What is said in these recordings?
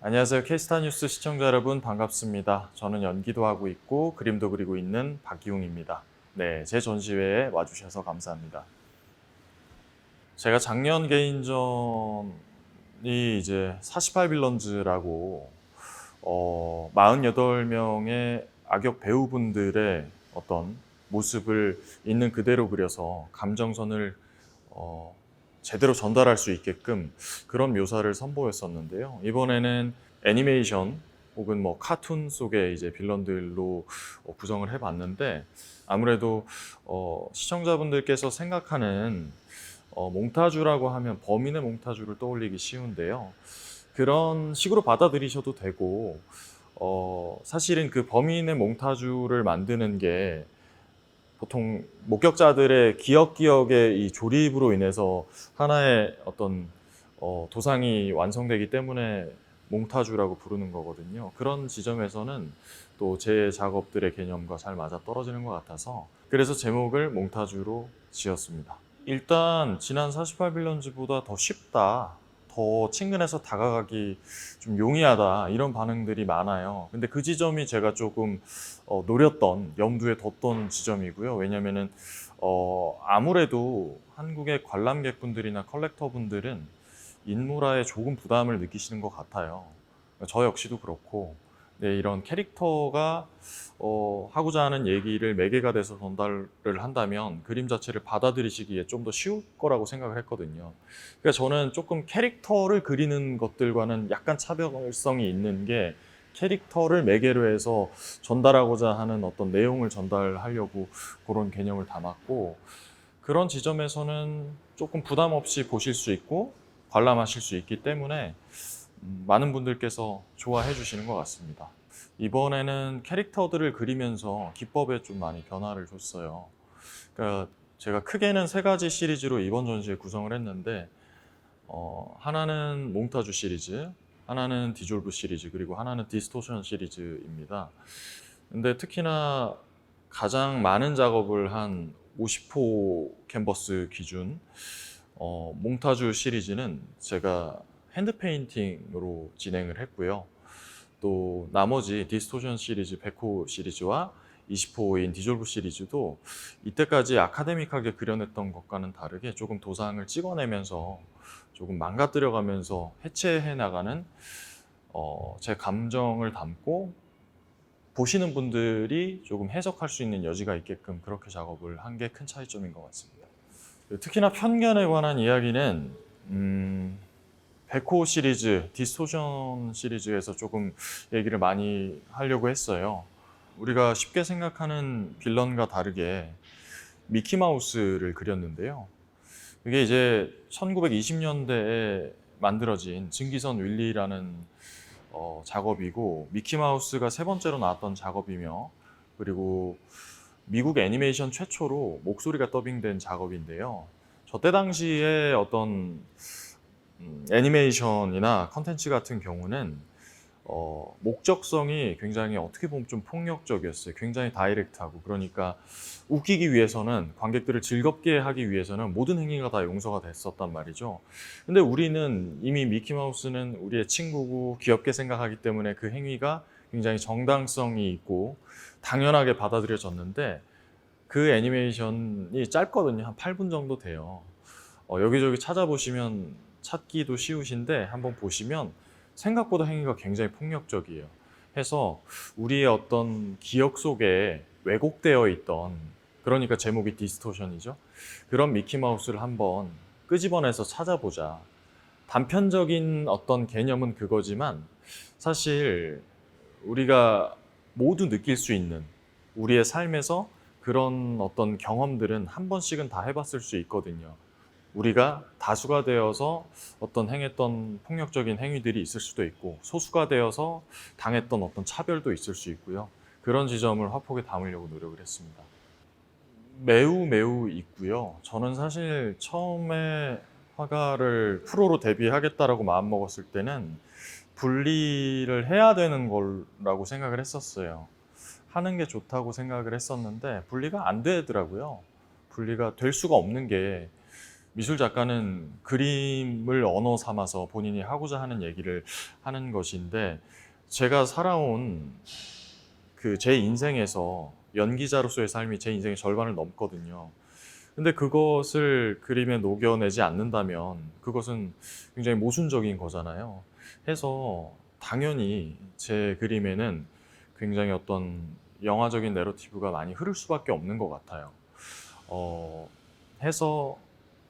안녕하세요. K스타 뉴스 시청자 여러분 반갑습니다. 저는 연기도 하고 있고 그림도 그리고 있는 박기웅입니다. 네, 제 전시회에 와주셔서 감사합니다. 제가 작년 개인전이 이제 48빌런즈라고 48명의 악역 배우분들의 어떤 모습을 있는 그대로 그려서 감정선을 어, 제대로 전달할 수 있게끔 그런 묘사를 선보였었는데요. 이번에는 애니메이션 혹은 뭐 카툰 속의 이제 빌런들로 구성을 해봤는데 아무래도 시청자분들께서 생각하는 몽타주라고 하면 범인의 몽타주를 떠올리기 쉬운데요. 그런 식으로 받아들이셔도 되고 사실은 그 범인의 몽타주를 만드는 게 보통 목격자들의 기억의 이 조립으로 인해서 하나의 어떤 도상이 완성되기 때문에 몽타주라고 부르는 거거든요. 그런 지점에서는 또 제 작업들의 개념과 잘 맞아 떨어지는 것 같아서 그래서 제목을 몽타주로 지었습니다. 일단 지난 48빌런즈보다 더 쉽다, 더 친근해서 다가가기 좀 용이하다 이런 반응들이 많아요. 근데 그 지점이 제가 조금 노렸던, 염두에 뒀던 지점이고요. 왜냐면은 아무래도 한국의 관람객분들이나 컬렉터분들은 인물화에 조금 부담을 느끼시는 것 같아요. 저 역시도 그렇고, 네, 이런 캐릭터가 하고자 하는 얘기를 매개가 돼서 전달을 한다면 그림 자체를 받아들이시기에 좀 더 쉬울 거라고 생각을 했거든요. 그러니까 저는 조금 캐릭터를 그리는 것들과는 약간 차별성이 있는 게 캐릭터를 매개로 해서 전달하고자 하는 어떤 내용을 전달하려고 그런 개념을 담았고, 그런 지점에서는 조금 부담 없이 보실 수 있고 관람하실 수 있기 때문에 많은 분들께서 좋아해 주시는 것 같습니다. 이번에는 캐릭터들을 그리면서 기법에 좀 많이 변화를 줬어요. 그러니까 제가 크게는 세 가지 시리즈로 이번 전시회 구성을 했는데 하나는 몽타주 시리즈, 하나는 디졸브 시리즈, 그리고 하나는 디스토션 시리즈입니다. 근데 특히나 가장 많은 작업을 한 50호 캔버스 기준 몽타주 시리즈는 제가 핸드 페인팅으로 진행을 했고요. 또 나머지 디스토션 시리즈 100호 시리즈와 20호인 디졸브 시리즈도 이때까지 아카데믹하게 그려냈던 것과는 다르게 조금 도상을 찍어내면서 조금 망가뜨려가면서 해체해 나가는 제 감정을 담고 보시는 분들이 조금 해석할 수 있는 여지가 있게끔 그렇게 작업을 한 게 큰 차이점인 것 같습니다. 특히나 편견에 관한 이야기는 100호 시리즈, 디스토션 시리즈에서 조금 얘기를 많이 하려고 했어요. 우리가 쉽게 생각하는 빌런과 다르게 미키마우스를 그렸는데요. 그게 이제 1920년대에 만들어진 증기선 윌리라는 작업이고, 미키마우스가 세 번째로 나왔던 작업이며, 그리고 미국 애니메이션 최초로 목소리가 더빙된 작업인데요. 저때 당시에 어떤 애니메이션이나 컨텐츠 같은 경우는 목적성이 굉장히 어떻게 보면 좀 폭력적이었어요. 굉장히 다이렉트하고. 그러니까 웃기기 위해서는, 관객들을 즐겁게 하기 위해서는 모든 행위가 다 용서가 됐었단 말이죠. 근데 우리는 이미 미키마우스는 우리의 친구고 귀엽게 생각하기 때문에 그 행위가 굉장히 정당성이 있고 당연하게 받아들여졌는데, 그 애니메이션이 짧거든요. 한 8분 정도 돼요. 여기저기 찾아보시면 찾기도 쉬우신데 한번 보시면 생각보다 행위가 굉장히 폭력적이에요. 해서 우리의 어떤 기억 속에 왜곡되어 있던, 그러니까 제목이 디스토션이죠. 그런 미키마우스를 한번 끄집어내서 찾아보자. 단편적인 어떤 개념은 그거지만 사실 우리가 모두 느낄 수 있는 우리의 삶에서 그런 어떤 경험들은 한 번씩은 다 해봤을 수 있거든요. 우리가 다수가 되어서 어떤 행했던 폭력적인 행위들이 있을 수도 있고, 소수가 되어서 당했던 어떤 차별도 있을 수 있고요. 그런 지점을 화폭에 담으려고 노력을 했습니다. 매우 매우 있고요. 저는 사실 처음에 화가를 프로로 데뷔하겠다라고 마음먹었을 때는 분리를 해야 되는 거라고 생각을 했었어요. 하는 게 좋다고 생각을 했었는데 분리가 안 되더라고요. 분리가 될 수가 없는 게, 미술 작가는 그림을 언어 삼아서 본인이 하고자 하는 얘기를 하는 것인데, 제가 살아온 그 제 인생에서 연기자로서의 삶이 제 인생의 절반을 넘거든요. 근데 그것을 그림에 녹여내지 않는다면 그것은 굉장히 모순적인 거잖아요. 해서 당연히 제 그림에는 굉장히 어떤 영화적인 내러티브가 많이 흐를 수밖에 없는 것 같아요. 해서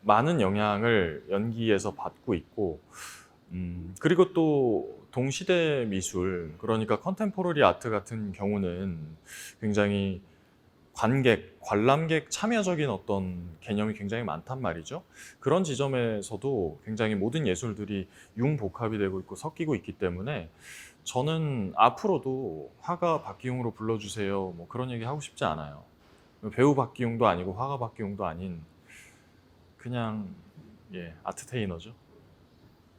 많은 영향을 연기에서 받고 있고, 그리고 또 동시대 미술, 그러니까 컨템포러리 아트 같은 경우는 굉장히 관람객 참여적인 어떤 개념이 굉장히 많단 말이죠. 그런 지점에서도 굉장히 모든 예술들이 융복합이 되고 있고 섞이고 있기 때문에 저는 앞으로도 화가 박기웅으로 불러주세요, 뭐 그런 얘기 하고 싶지 않아요. 배우 박기웅도 아니고 화가 박기웅도 아닌 그냥 아트테이너죠.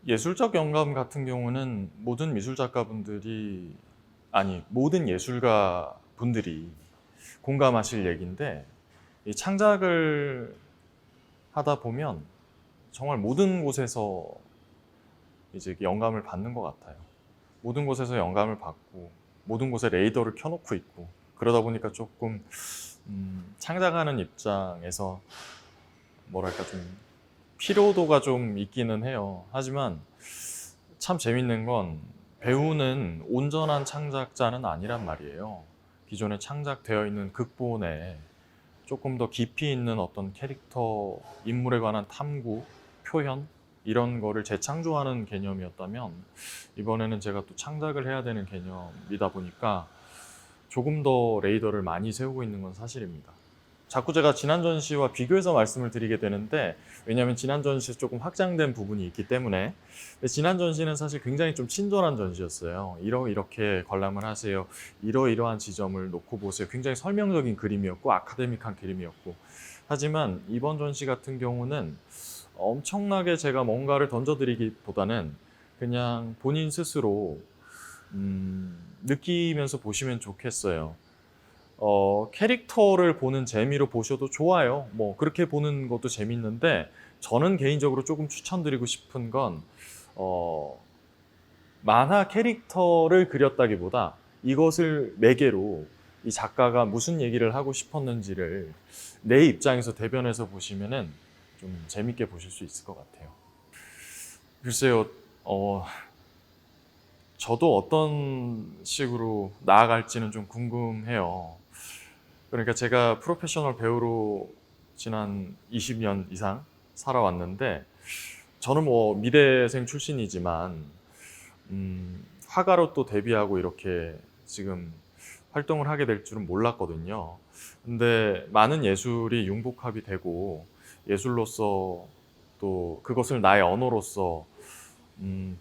예술적 영감 같은 경우는 모든 미술 작가분들이, 아니 모든 예술가 분들이 공감하실 얘기인데, 이 창작을 하다 보면 정말 모든 곳에서 이제 영감을 받는 것 같아요. 모든 곳에서 영감을 받고 모든 곳에 레이더를 켜놓고 있고, 그러다 보니까 조금 창작하는 입장에서 뭐랄까 좀 피로도가 좀 있기는 해요. 하지만 참 재밌는 건 배우는 온전한 창작자는 아니란 말이에요. 기존에 창작되어 있는 극본에 조금 더 깊이 있는 어떤 캐릭터, 인물에 관한 탐구, 표현, 이런 거를 재창조하는 개념이었다면, 이번에는 제가 또 창작을 해야 되는 개념이다 보니까 조금 더 레이더를 많이 세우고 있는 건 사실입니다. 자꾸 제가 지난 전시와 비교해서 말씀을 드리게 되는데, 왜냐하면 지난 전시에서 조금 확장된 부분이 있기 때문에. 근데 지난 전시는 사실 굉장히 좀 친절한 전시였어요. 이렇게 관람을 하세요, 이러이러한 지점을 놓고 보세요, 굉장히 설명적인 그림이었고 아카데믹한 그림이었고. 하지만 이번 전시 같은 경우는 엄청나게 제가 뭔가를 던져드리기보다는 그냥 본인 스스로 느끼면서 보시면 좋겠어요. 캐릭터를 보는 재미로 보셔도 좋아요. 뭐 그렇게 보는 것도 재밌는데, 저는 개인적으로 조금 추천드리고 싶은 건 만화 캐릭터를 그렸다기보다 이것을 매개로 이 작가가 무슨 얘기를 하고 싶었는지를 내 입장에서 대변해서 보시면은 좀 재밌게 보실 수 있을 것 같아요. 글쎄요, 저도 어떤 식으로 나아갈지는 좀 궁금해요. 그러니까 제가 프로페셔널 배우로 지난 20년 이상 살아왔는데, 저는 뭐 미대생 출신이지만 화가로 또 데뷔하고 이렇게 지금 활동을 하게 될 줄은 몰랐거든요. 근데 많은 예술이 융복합이 되고 예술로서 또 그것을 나의 언어로서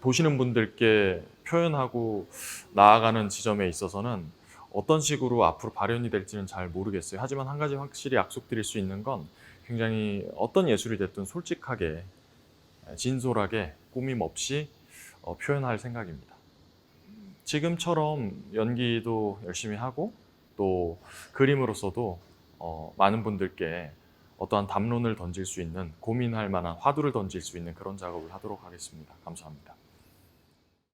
보시는 분들께 표현하고 나아가는 지점에 있어서는 어떤 식으로 앞으로 발현이 될지는 잘 모르겠어요. 하지만 한 가지 확실히 약속드릴 수 있는 건, 굉장히 어떤 예술이 됐든 솔직하게, 진솔하게, 꾸밈 없이 표현할 생각입니다. 지금처럼 연기도 열심히 하고 또 그림으로서도 많은 분들께 어떠한 담론을 던질 수 있는, 고민할 만한 화두를 던질 수 있는 그런 작업을 하도록 하겠습니다. 감사합니다.